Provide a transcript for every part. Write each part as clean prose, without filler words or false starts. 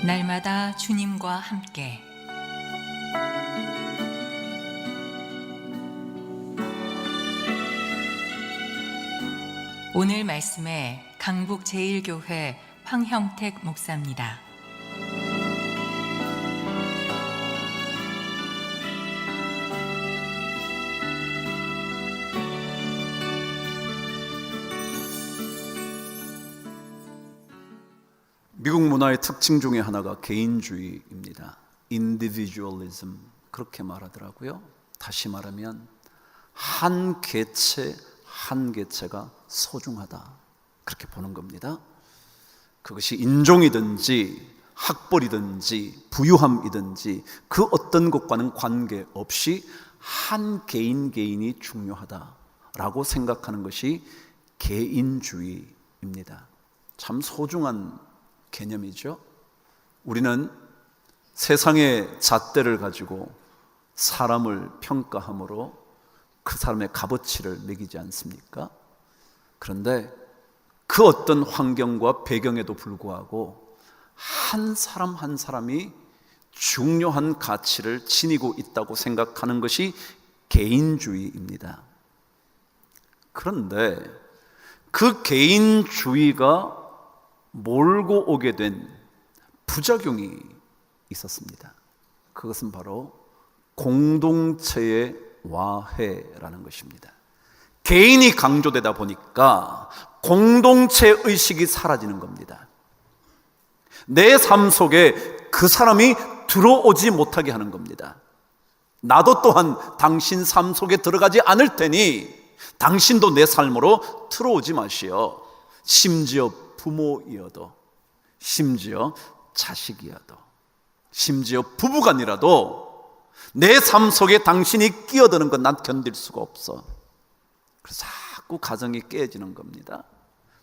날마다 주님과 함께 오늘 말씀에 강북-제1교회 황형택 목사입니다. 미국 문화의 특징 중에 하나가 개인주의입니다. individualism, 그렇게 말하더라고요. 다시 말하면 한 개체 한 개체가 소중하다, 그렇게 보는 겁니다. 그것이 인종이든지 학벌이든지 부유함이든지 그 어떤 것과는 관계없이 한 개인 개인이 중요하다라고 생각하는 것이 개인주의입니다. 참 소중한 개념이죠. 우리는 세상의 잣대를 가지고 사람을 평가함으로 그 사람의 값어치를 매기지 않습니까? 그런데 그 어떤 환경과 배경에도 불구하고 한 사람 한 사람이 중요한 가치를 지니고 있다고 생각하는 것이 개인주의입니다. 그런데 그 개인주의가 몰고 오게 된 부작용이 있었습니다. 그것은 바로 공동체의 와해라는 것입니다. 개인이 강조되다 보니까 공동체 의식이 사라지는 겁니다. 내 삶 속에 그 사람이 들어오지 못하게 하는 겁니다. 나도 또한 당신 삶 속에 들어가지 않을 테니 당신도 내 삶으로 들어오지 마시오. 심지어 부모이어도, 심지어 자식이어도, 심지어 부부간이라도 내 삶 속에 당신이 끼어드는 건 난 견딜 수가 없어. 그래서 자꾸 가정이 깨지는 겁니다.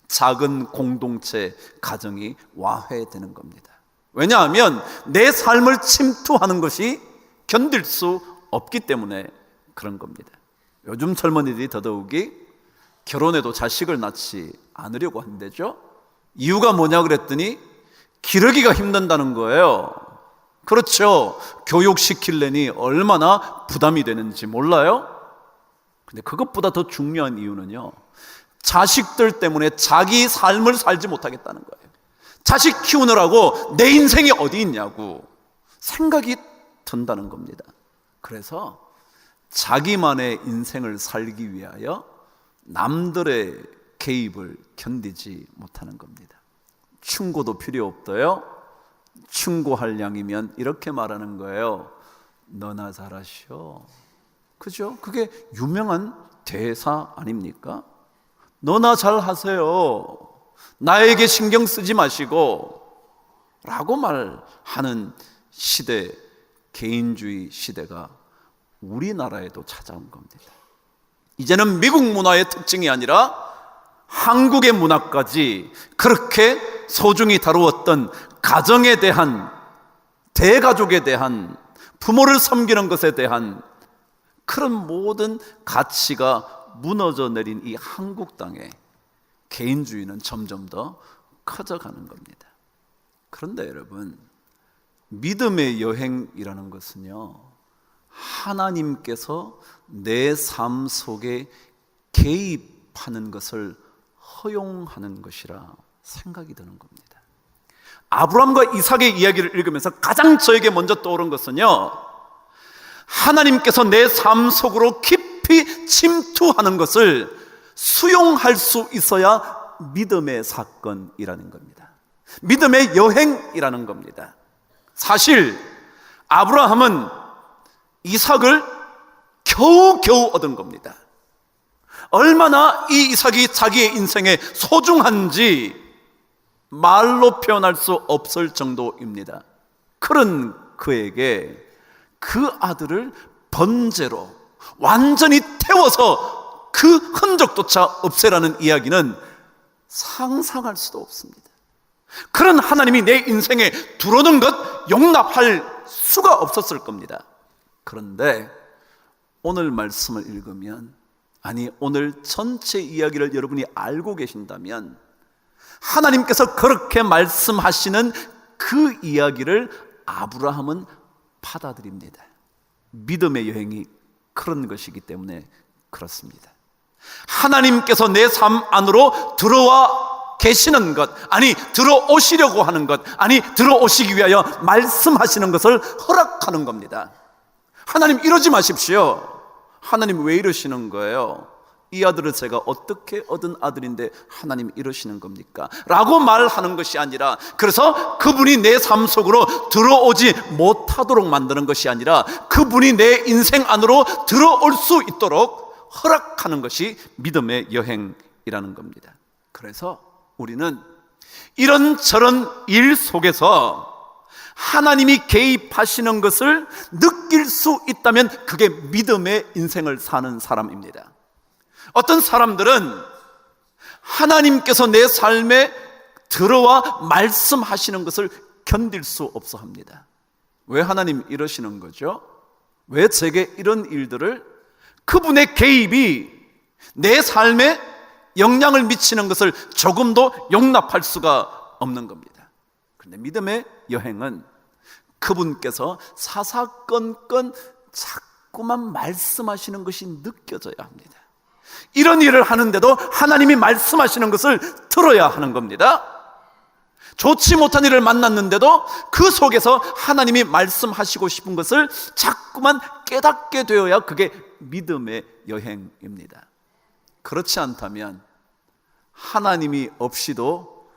작은 공동체 가정이 와해되는 겁니다. 왜냐하면 내 삶을 침투하는 것이 견딜 수 없기 때문에 그런 겁니다. 요즘 젊은이들이 더더욱이 결혼해도 자식을 낳지 않으려고 한대죠. 이유가 뭐냐 그랬더니 기르기가 힘든다는 거예요. 그렇죠. 교육시키려니 얼마나 부담이 되는지 몰라요? 근데 그것보다 더 중요한 이유는요, 자식들 때문에 자기 삶을 살지 못하겠다는 거예요. 자식 키우느라고 내 인생이 어디 있냐고 생각이 든다는 겁니다. 그래서 자기만의 인생을 살기 위하여 남들의 개입을 견디지 못하는 겁니다. 충고도 필요 없어요. 충고할 양이면 이렇게 말하는 거예요. 너나 잘하시오. 그죠? 그게 유명한 대사 아닙니까? 너나 잘하세요. 나에게 신경 쓰지 마시고 라고 말하는 시대, 개인주의 시대가 우리나라에도 찾아온 겁니다. 이제는 미국 문화의 특징이 아니라 한국의 문화까지 그렇게 소중히 다루었던 가정에 대한, 대가족에 대한, 부모를 섬기는 것에 대한 그런 모든 가치가 무너져 내린 이 한국 땅에 개인주의는 점점 더 커져가는 겁니다. 그런데 여러분, 믿음의 여행이라는 것은요, 하나님께서 내 삶 속에 개입하는 것을 허용하는 것이라 생각이 드는 겁니다. 아브라함과 이삭의 이야기를 읽으면서 가장 저에게 먼저 떠오른 것은요, 하나님께서 내 삶 속으로 깊이 침투하는 것을 수용할 수 있어야 믿음의 사건이라는 겁니다. 믿음의 여행이라는 겁니다. 사실 아브라함은 이삭을 겨우겨우 얻은 겁니다. 얼마나 이 이삭이 자기의 인생에 소중한지 말로 표현할 수 없을 정도입니다. 그런 그에게 그 아들을 번제로 완전히 태워서 그 흔적조차 없애라는 이야기는 상상할 수도 없습니다. 그런 하나님이 내 인생에 들어오는 것 용납할 수가 없었을 겁니다. 그런데 오늘 말씀을 읽으면, 아니 오늘 전체 이야기를 여러분이 알고 계신다면 하나님께서 그렇게 말씀하시는 그 이야기를 아브라함은 받아들입니다. 믿음의 여행이 그런 것이기 때문에 그렇습니다. 하나님께서 내 삶 안으로 들어와 계시는 것, 아니 들어오시려고 하는 것, 아니 들어오시기 위하여 말씀하시는 것을 허락하는 겁니다. 하나님 이러지 마십시오. 하나님 왜 이러시는 거예요? 이 아들을 제가 어떻게 얻은 아들인데 하나님 이러시는 겁니까? 라고 말하는 것이 아니라, 그래서 그분이 내 삶 속으로 들어오지 못하도록 만드는 것이 아니라 그분이 내 인생 안으로 들어올 수 있도록 허락하는 것이 믿음의 여행이라는 겁니다. 그래서 우리는 이런저런 일 속에서 하나님이 개입하시는 것을 느낄 수 있다면 그게 믿음의 인생을 사는 사람입니다. 어떤 사람들은 하나님께서 내 삶에 들어와 말씀하시는 것을 견딜 수 없어 합니다. 왜 하나님 이러시는 거죠? 왜 제게 이런 일들을, 그분의 개입이 내 삶에 영향을 미치는 것을 조금도 용납할 수가 없는 겁니다. 그런데 믿음의 여행은 그분께서 사사건건 자꾸만 말씀하시는 것이 느껴져야 합니다. 이런 일을 하는데도 하나님이 말씀하시는 것을 들어야 하는 겁니다. 좋지 못한 일을 만났는데도 그 속에서 하나님이 말씀하시고 싶은 것을 자꾸만 깨닫게 되어야 그게 믿음의 여행입니다. 그렇지 않다면 하나님이 없이도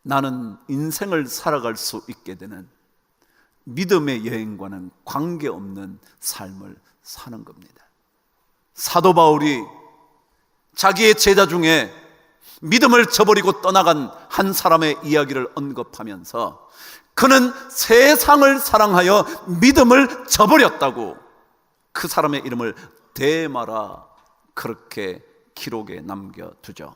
나는 인생을 살아갈 수 있게 되는 믿음의 여행과는 관계없는 삶을 사는 겁니다. 사도 바울이 자기의 제자 중에 믿음을 저버리고 떠나간 한 사람의 이야기를 언급하면서 그는 세상을 사랑하여 믿음을 저버렸다고 그 사람의 이름을 데마라 그렇게 기록에 남겨두죠.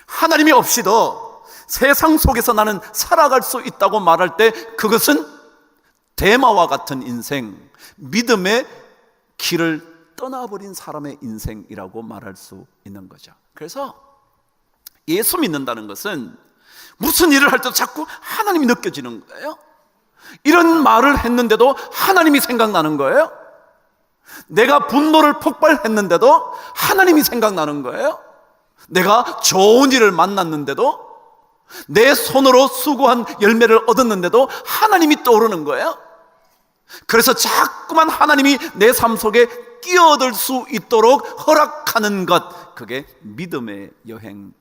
하나님이 없이도 세상 속에서 나는 살아갈 수 있다고 말할 때 그것은 데마와 같은 인생, 믿음의 길을 떠나버린 사람의 인생이라고 말할 수 있는 거죠. 그래서 예수 믿는다는 것은 무슨 일을 할 때도 자꾸 하나님이 느껴지는 거예요. 이런 말을 했는데도 하나님이 생각나는 거예요. 내가 분노를 폭발했는데도 하나님이 생각나는 거예요. 내가 좋은 일을 만났는데도, 내 손으로 수고한 열매를 얻었는데도 하나님이 떠오르는 거예요. 그래서 자꾸만 하나님이 내 삶 속에 끼어들 수 있도록 허락하는 것, 그게 믿음의 여행인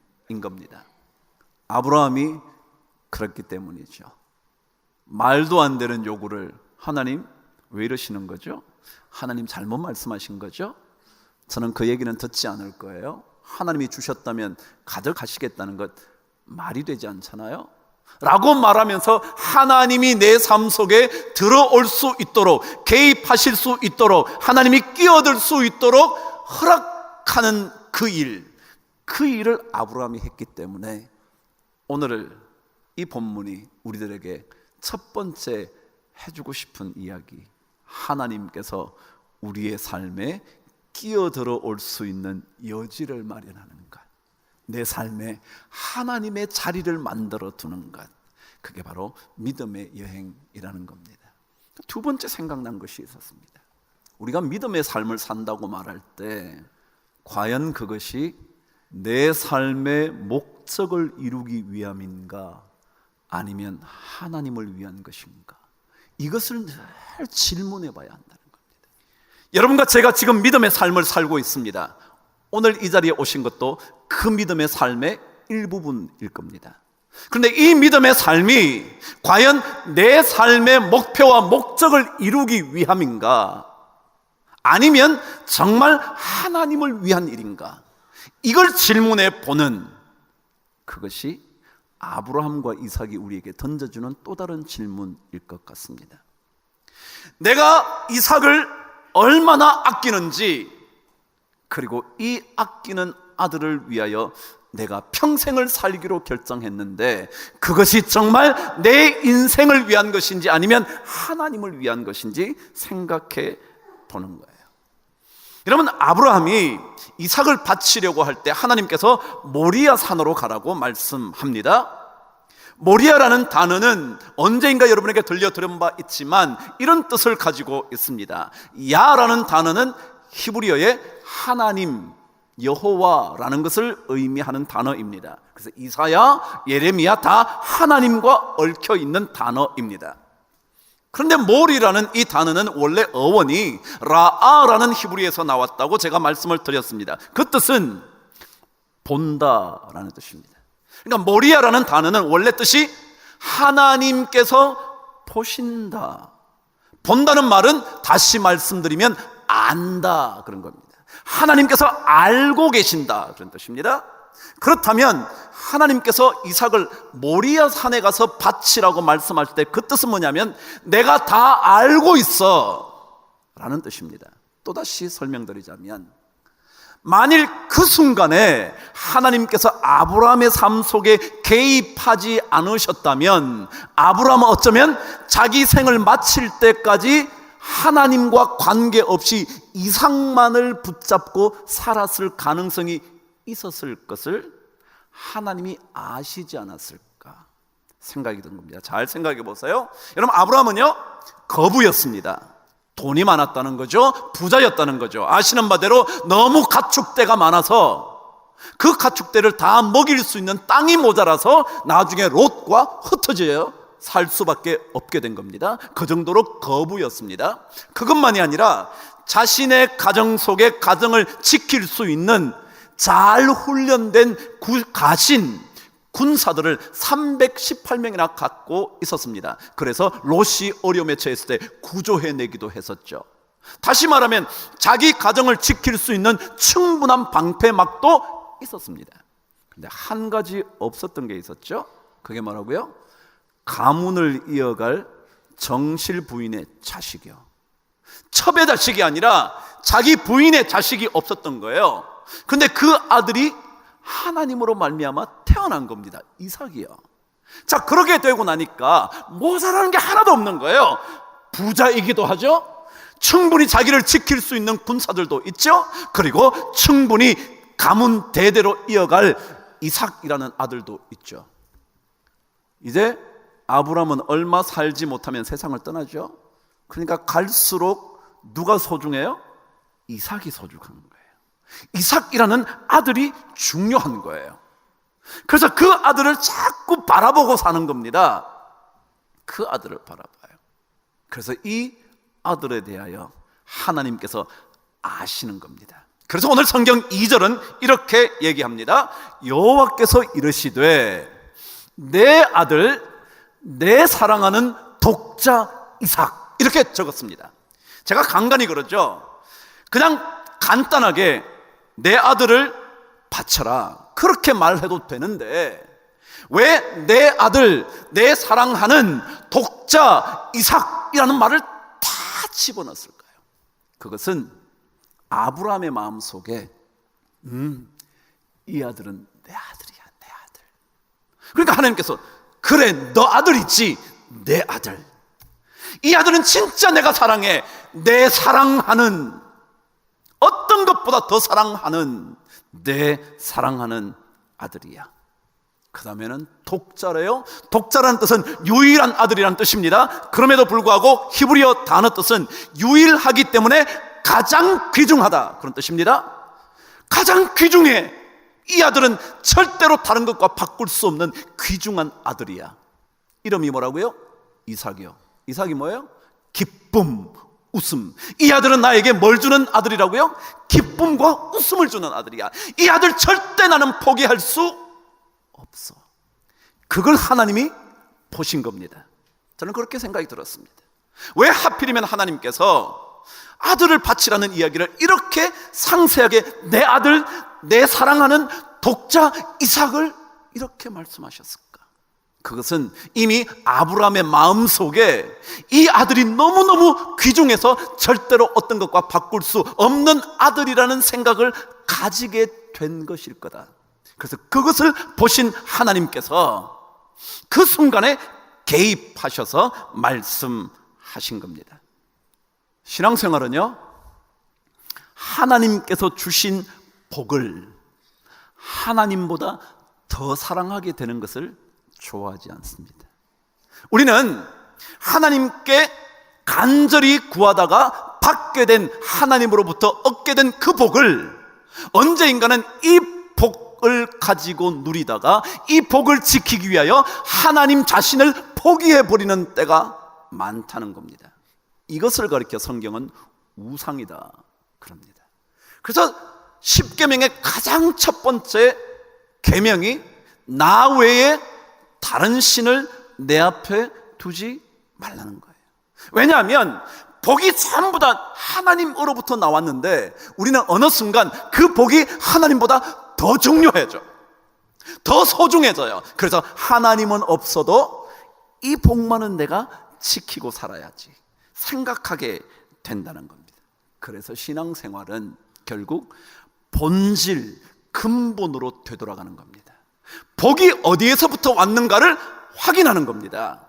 겁니다. 아브라함이 그렇기 때문이죠. 말도 안 되는 요구를, 하나님 왜 이러시는 거죠? 하나님 잘못 말씀하신 거죠? 저는 그 얘기는 듣지 않을 거예요. 하나님이 주셨다면 가져가시겠다는 것 말이 되지 않잖아요? 라고 말하면서 하나님이 내 삶 속에 들어올 수 있도록, 개입하실 수 있도록, 하나님이 끼어들 수 있도록 허락하는 그 일을 아브라함이 했기 때문에 오늘 이 본문이 우리들에게 첫 번째 해주고 싶은 이야기, 하나님께서 우리의 삶에 끼어들어 올 수 있는 여지를 마련하는 것, 내 삶에 하나님의 자리를 만들어 두는 것, 그게 바로 믿음의 여행이라는 겁니다. 두 번째 생각난 것이 있었습니다. 우리가 믿음의 삶을 산다고 말할 때 과연 그것이 내 삶의 목적을 이루기 위함인가, 아니면 하나님을 위한 것인가, 이것을 늘 질문해 봐야 한다는 겁니다. 여러분과 제가 지금 믿음의 삶을 살고 있습니다. 오늘 이 자리에 오신 것도 그 믿음의 삶의 일부분일 겁니다. 그런데 이 믿음의 삶이 과연 내 삶의 목표와 목적을 이루기 위함인가, 아니면 정말 하나님을 위한 일인가, 이걸 질문해 보는, 그것이 아브라함과 이삭이 우리에게 던져주는 또 다른 질문일 것 같습니다. 내가 이삭을 얼마나 아끼는지, 그리고 이 아끼는 아들을 위하여 내가 평생을 살기로 결정했는데 그것이 정말 내 인생을 위한 것인지 아니면 하나님을 위한 것인지 생각해 보는 거예요. 여러분, 아브라함이 이삭을 바치려고 할 때 하나님께서 모리아 산으로 가라고 말씀합니다. 모리아라는 단어는 언젠가 여러분에게 들려드린 바 있지만 이런 뜻을 가지고 있습니다. 야라는 단어는 히브리어의 하나님, 여호와라는 것을 의미하는 단어입니다. 그래서 이사야, 예레미야 다 하나님과 얽혀 있는 단어입니다. 그런데 몰이라는 이 단어는 원래 어원이 라아라는 히브리에서 나왔다고 제가 말씀을 드렸습니다. 그 뜻은 본다라는 뜻입니다. 그러니까 모리아라는 단어는 원래 뜻이 하나님께서 보신다. 본다는 말은 다시 말씀드리면 안다 그런 겁니다. 하나님께서 알고 계신다 그런 뜻입니다. 그렇다면 하나님께서 이삭을 모리아 산에 가서 바치라고 말씀하실 때 그 뜻은 뭐냐면 내가 다 알고 있어 라는 뜻입니다. 또다시 설명드리자면 만일 그 순간에 하나님께서 아브라함의 삶 속에 개입하지 않으셨다면 아브라함은 어쩌면 자기 생을 마칠 때까지 하나님과 관계없이 이삭만을 붙잡고 살았을 가능성이 있었을 것을 하나님이 아시지 않았을까 생각이 든 겁니다. 잘 생각해 보세요. 여러분, 아브라함은요 거부였습니다. 돈이 많았다는 거죠. 부자였다는 거죠. 아시는 바대로 너무 가축대가 많아서 그 가축대를 다 먹일 수 있는 땅이 모자라서 나중에 롯과 흩어져요 살 수밖에 없게 된 겁니다. 그 정도로 거부였습니다. 그것만이 아니라 자신의 가정 속에 가정을 지킬 수 있는 잘 훈련된 가신 군사들을 318명이나 갖고 있었습니다. 그래서 롯이 어려움에 처했을 때 구조해내기도 했었죠. 다시 말하면 자기 가정을 지킬 수 있는 충분한 방패막도 있었습니다. 근데 한 가지 없었던 게 있었죠. 그게 뭐라고요? 가문을 이어갈 정실 부인의 자식이요. 첩의 자식이 아니라 자기 부인의 자식이 없었던 거예요. 근데 그 아들이 하나님으로 말미암아 태어난 겁니다. 이삭이요. 자, 그렇게 되고 나니까 모자라는 게 하나도 없는 거예요. 부자이기도 하죠. 충분히 자기를 지킬 수 있는 군사들도 있죠. 그리고 충분히 가문 대대로 이어갈 이삭이라는 아들도 있죠. 이제 아브라함은 얼마 살지 못하면 세상을 떠나죠. 그러니까 갈수록 누가 소중해요? 이삭이 소중한 거예요. 이삭이라는 아들이 중요한 거예요. 그래서 그 아들을 자꾸 바라보고 사는 겁니다. 그 아들을 바라봐요. 그래서 이 아들에 대하여 하나님께서 아시는 겁니다. 그래서 오늘 성경 2절은 이렇게 얘기합니다. 여호와께서 이르시되 내 아들 내 사랑하는 독자 이삭, 이렇게 적었습니다. 제가 간간히 그러죠. 그냥 간단하게 내 아들을 바쳐라 그렇게 말해도 되는데 왜 내 아들 내 사랑하는 독자 이삭이라는 말을 다 집어넣었을까요? 그것은 아브라함의 마음속에 이 아들은 내 아들이야, 내 아들. 그러니까 하나님께서 그래, 너 아들 있지, 내 아들. 이 아들은 진짜 내가 사랑해. 내 사랑하는, 어떤 것보다 더 사랑하는 내 사랑하는 아들이야. 그 다음에는 독자래요. 독자라는 뜻은 유일한 아들이라는 뜻입니다. 그럼에도 불구하고 히브리어 단어 뜻은 유일하기 때문에 가장 귀중하다 그런 뜻입니다. 가장 귀중해. 이 아들은 절대로 다른 것과 바꿀 수 없는 귀중한 아들이야. 이름이 뭐라고요? 이삭이요. 이삭이 뭐예요? 기쁨, 웃음. 이 아들은 나에게 뭘 주는 아들이라고요? 기쁨과 웃음을 주는 아들이야. 이 아들 절대 나는 포기할 수 없어. 그걸 하나님이 보신 겁니다. 저는 그렇게 생각이 들었습니다. 왜 하필이면 하나님께서 아들을 바치라는 이야기를 이렇게 상세하게 내 아들, 내 사랑하는 독자 이삭을 이렇게 말씀하셨을까? 그것은 이미 아브라함의 마음속에 이 아들이 너무너무 귀중해서 절대로 어떤 것과 바꿀 수 없는 아들이라는 생각을 가지게 된 것일 거다. 그래서 그것을 보신 하나님께서 그 순간에 개입하셔서 말씀하신 겁니다. 신앙생활은요, 하나님께서 주신 복을 하나님보다 더 사랑하게 되는 것을 좋아하지 않습니다. 우리는 하나님께 간절히 구하다가 받게 된, 하나님으로부터 얻게 된 그 복을 언제인가는 이 복을 가지고 누리다가 이 복을 지키기 위하여 하나님 자신을 포기해버리는 때가 많다는 겁니다. 이것을 가리켜 성경은 우상이다 그럽니다. 그래서 십계명의 가장 첫 번째 계명이 나 외에 다른 신을 내 앞에 두지 말라는 거예요. 왜냐하면 복이 전부 다 하나님으로부터 나왔는데 우리는 어느 순간 그 복이 하나님보다 더 중요해져, 더 소중해져요. 그래서 하나님은 없어도 이 복만은 내가 지키고 살아야지 생각하게 된다는 겁니다. 그래서 신앙생활은 결국 본질, 근본으로 되돌아가는 겁니다. 복이 어디에서부터 왔는가를 확인하는 겁니다.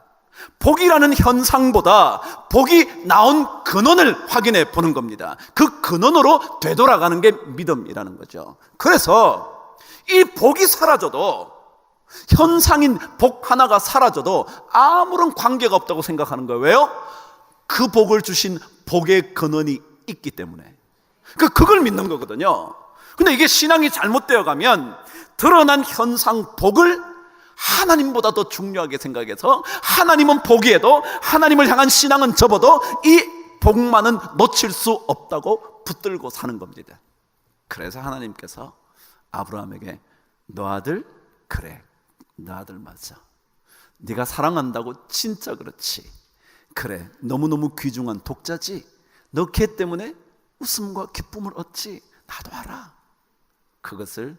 복이라는 현상보다 복이 나온 근원을 확인해 보는 겁니다. 그 근원으로 되돌아가는 게 믿음이라는 거죠. 그래서 이 복이 사라져도, 현상인 복 하나가 사라져도 아무런 관계가 없다고 생각하는 거예요. 왜요? 그 복을 주신 복의 근원이 있기 때문에. 그걸 믿는 거거든요. 근데 이게 신앙이 잘못되어 가면 드러난 현상 복을 하나님보다 더 중요하게 생각해서 하나님은 포기해도, 하나님을 향한 신앙은 접어도 이 복만은 놓칠 수 없다고 붙들고 사는 겁니다. 그래서 하나님께서 아브라함에게 너 아들, 그래 너 아들 맞아, 네가 사랑한다고 진짜 그렇지, 그래 너무너무 귀중한 독자지, 너 걔 때문에 웃음과 기쁨을 얻지, 나도 알아, 그것을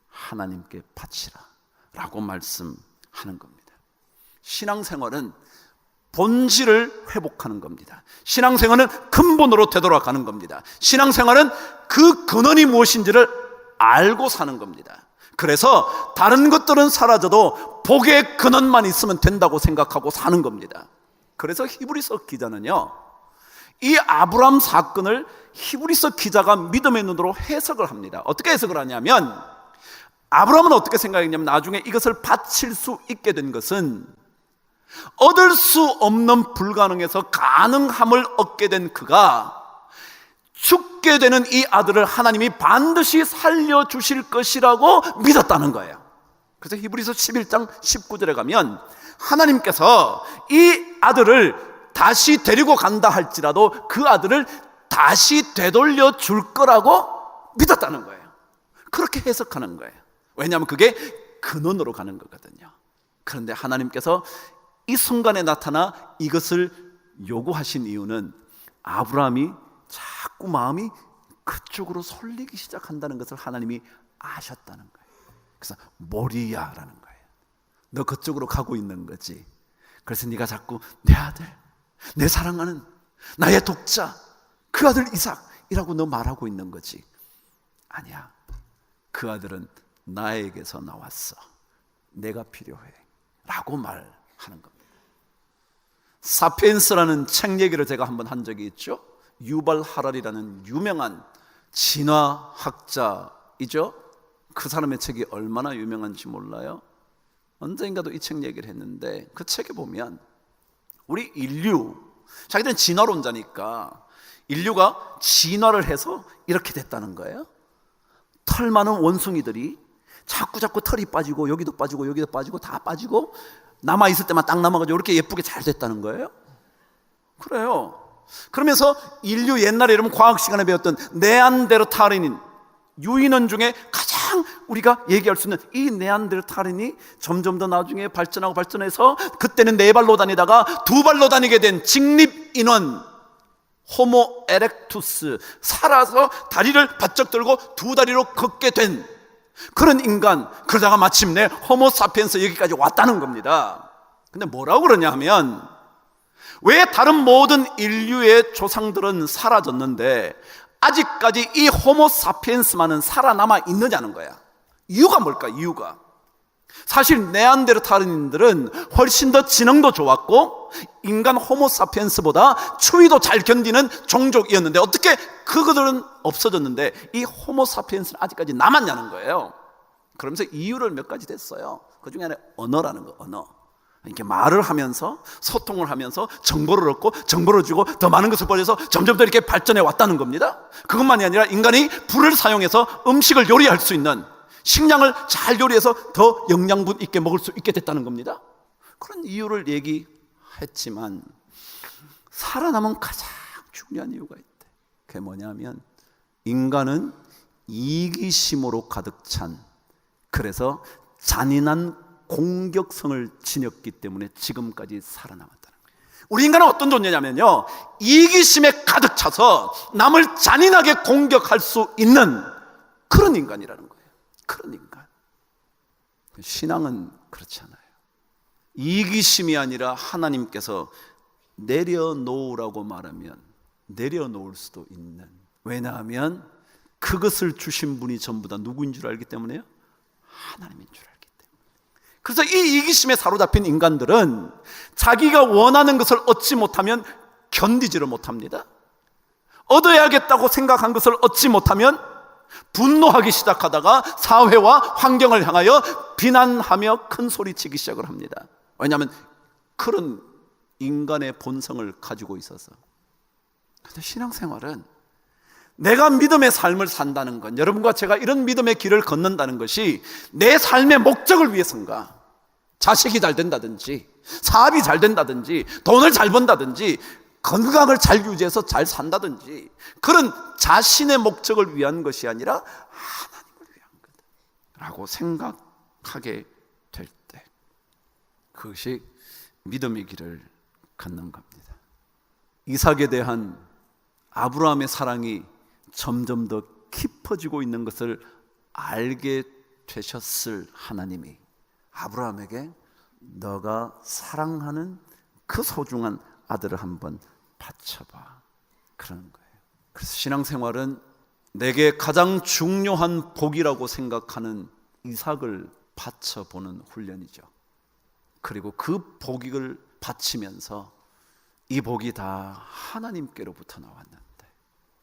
하나님께 바치라 라고 말씀하는 겁니다. 신앙생활은 본질을 회복하는 겁니다. 신앙생활은 근본으로 되돌아가는 겁니다. 신앙생활은 그 근원이 무엇인지를 알고 사는 겁니다. 그래서 다른 것들은 사라져도 복의 근원만 있으면 된다고 생각하고 사는 겁니다. 그래서 히브리서 기자는요, 이 아브라함 사건을 히브리서 기자가 믿음의 눈으로 해석을 합니다. 어떻게 해석을 하냐면, 아브라함은 어떻게 생각했냐면 나중에 이것을 바칠 수 있게 된 것은 얻을 수 없는 불가능에서 가능함을 얻게 된 그가 죽게 되는 이 아들을 하나님이 반드시 살려주실 것이라고 믿었다는 거예요. 그래서 히브리서 11장 19절에 가면 하나님께서 이 아들을 다시 데리고 간다 할지라도 그 아들을 다시 되돌려 줄 거라고 믿었다는 거예요. 그렇게 해석하는 거예요. 왜냐하면 그게 근원으로 가는 거거든요. 그런데 하나님께서 이 순간에 나타나 이것을 요구하신 이유는 아브라함이 자꾸 마음이 그쪽으로 설리기 시작한다는 것을 하나님이 아셨다는 거예요. 그래서 모리야라는 거예요. 너 그쪽으로 가고 있는 거지. 그래서 네가 자꾸 내 아들, 내 사랑하는 나의 독자, 그 아들 이삭이라고 너 말하고 있는 거지. 아니야, 그 아들은 나에게서 나왔어, 내가 필요해 라고 말하는 겁니다. 사피엔스라는 책 얘기를 제가 한번 한 적이 있죠. 유발 하랄이라는 유명한 진화학자이죠. 그 사람의 책이 얼마나 유명한지 몰라요? 언젠가도 이 책 얘기를 했는데, 그 책에 보면 우리 인류, 자기들은 진화론자니까 인류가 진화를 해서 이렇게 됐다는 거예요. 털 많은 원숭이들이 자꾸 털이 빠지고 여기도 빠지고 여기도 빠지고 다 빠지고 남아있을 때만 딱 남아가지고 이렇게 예쁘게 잘 됐다는 거예요. 그래요. 그러면서 인류, 옛날에 여러분 과학 시간에 배웠던 네안데르탈인인 유인원 중에 가장 우리가 얘기할 수 있는 이 네안데르탈인이 점점 더 나중에 발전해서 그때는 4발로 다니다가 2발로 다니게 된 직립인원 호모 에렉투스, 살아서 다리를 바짝 들고 2다리로 걷게 된 그런 인간, 그러다가 마침내 호모 사피엔스 여기까지 왔다는 겁니다. 근데 뭐라고 그러냐 하면, 왜 다른 모든 인류의 조상들은 사라졌는데 아직까지 이 호모 사피엔스만은 살아남아 있느냐는 거야. 이유가 뭘까? 이유가 사실 네안데르탈인들은 훨씬 더 지능도 좋았고 인간 호모 사피엔스보다 추위도 잘 견디는 종족이었는데 어떻게 그것들은 없어졌는데 이 호모 사피엔스는 아직까지 남았냐는 거예요. 그러면서 이유를 몇 가지 댔어요. 그 중에 하나 언어라는 거, 언어. 이렇게 말을 하면서 소통을 하면서 정보를 얻고 정보를 주고 더 많은 것을 벌여서 점점 더 이렇게 발전해 왔다는 겁니다. 그것만이 아니라 인간이 불을 사용해서 음식을 요리할 수 있는, 식량을 잘 요리해서 더 영양분 있게 먹을 수 있게 됐다는 겁니다. 그런 이유를 얘기했지만 살아남은 가장 중요한 이유가 있대. 그게 뭐냐면 인간은 이기심으로 가득 찬, 그래서 잔인한 공격성을 지녔기 때문에 지금까지 살아남았다는 거예요. 우리 인간은 어떤 존재냐면요, 이기심에 가득 차서 남을 잔인하게 공격할 수 있는 그런 인간이라는 거예요. 그런 인간. 신앙은 그렇지 않아요. 이기심이 아니라 하나님께서 내려놓으라고 말하면 내려놓을 수도 있는, 왜냐하면 그것을 주신 분이 전부 다 누구인 줄 알기 때문에요? 하나님인 줄 알기 때문에. 그래서 이 이기심에 사로잡힌 인간들은 자기가 원하는 것을 얻지 못하면 견디지를 못합니다. 얻어야겠다고 생각한 것을 얻지 못하면 분노하기 시작하다가 사회와 환경을 향하여 비난하며 큰 소리치기 시작을 합니다. 왜냐하면 그런 인간의 본성을 가지고 있어서. 그런데 신앙생활은 내가 믿음의 삶을 산다는 건, 여러분과 제가 이런 믿음의 길을 걷는다는 것이 내 삶의 목적을 위해서인가, 자식이 잘 된다든지 사업이 잘 된다든지 돈을 잘 번다든지 건강을 잘 유지해서 잘 산다든지 그런 자신의 목적을 위한 것이 아니라 하나님을 위한 거다라고 생각하게 될 때, 그것이 믿음의 길을 걷는 겁니다. 이삭에 대한 아브라함의 사랑이 점점 더 깊어지고 있는 것을 알게 되셨을 하나님이 아브라함에게 너가 사랑하는 그 소중한 아들을 한번 바쳐봐, 그러는 거예요. 그래서 신앙생활은 내게 가장 중요한 복이라고 생각하는 이삭을 바쳐보는 훈련이죠. 그리고 그 복을 바치면서 이 복이 다 하나님께로부터 나왔는데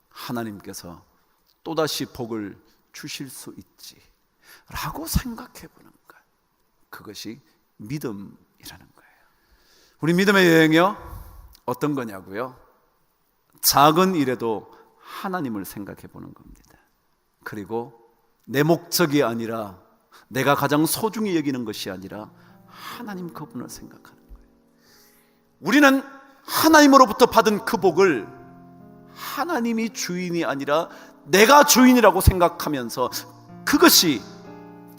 하나님께서 또다시 복을 주실 수 있지 라고 생각해 보는 것, 그것이 믿음이라는 거예요. 우리 믿음의 여행이요, 어떤 거냐고요? 작은 일에도 하나님을 생각해 보는 겁니다. 그리고 내 목적이 아니라, 내가 가장 소중히 여기는 것이 아니라 하나님 그분을 생각하는 거예요. 우리는 하나님으로부터 받은 그 복을 하나님이 주인이 아니라 내가 주인이라고 생각하면서 그것이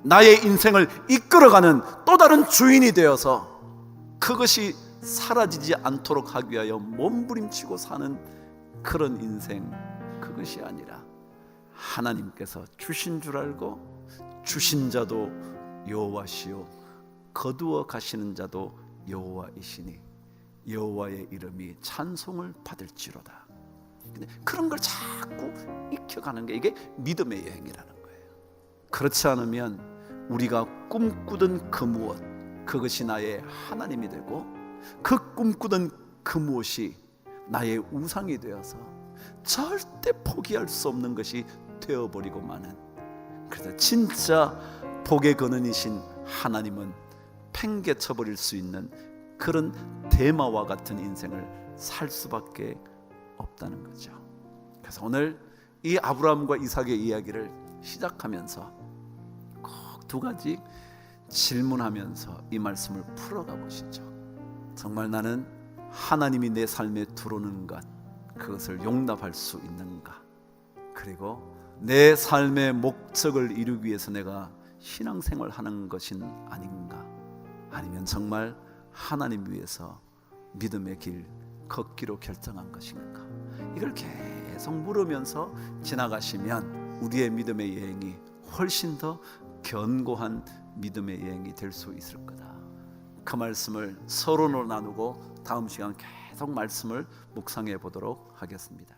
나의 인생을 이끌어가는 또 다른 주인이 되어서 그것이 사라지지 않도록 하기 위하여 몸부림치고 사는 그런 인생, 그것이 아니라 하나님께서 주신 줄 알고 주신 자도 여호와시요 거두어 가시는 자도 여호와이시니 여호와의 이름이 찬송을 받을지로다. 근데 그런 걸 자꾸 익혀가는 게 이게 믿음의 여행이라는 거예요. 그렇지 않으면 우리가 꿈꾸던 그 무엇, 그것이 나의 하나님이 되고 그 꿈꾸던 그 무엇이 나의 우상이 되어서 절대 포기할 수 없는 것이 되어버리고 마는, 그래서 진짜 복의 근원이신 하나님은 팽개쳐버릴 수 있는 그런 대마와 같은 인생을 살 수밖에 없다는 거죠. 그래서 오늘 이 아브라함과 이삭의 이야기를 시작하면서 꼭 두 가지 질문하면서 이 말씀을 풀어가 보시죠. 정말 나는 하나님이 내 삶에 들어오는 것, 그것을 용납할 수 있는가? 그리고 내 삶의 목적을 이루기 위해서 내가 신앙생활을 하는 것은 아닌가? 아니면 정말 하나님 위해서 믿음의 길 걷기로 결정한 것인가? 이걸 계속 물으면서 지나가시면 우리의 믿음의 여행이 훨씬 더 견고한 믿음의 여행이 될 수 있을 거다. 그 말씀을 서론으로 나누고 다음 시간 계속 말씀을 묵상해 보도록 하겠습니다.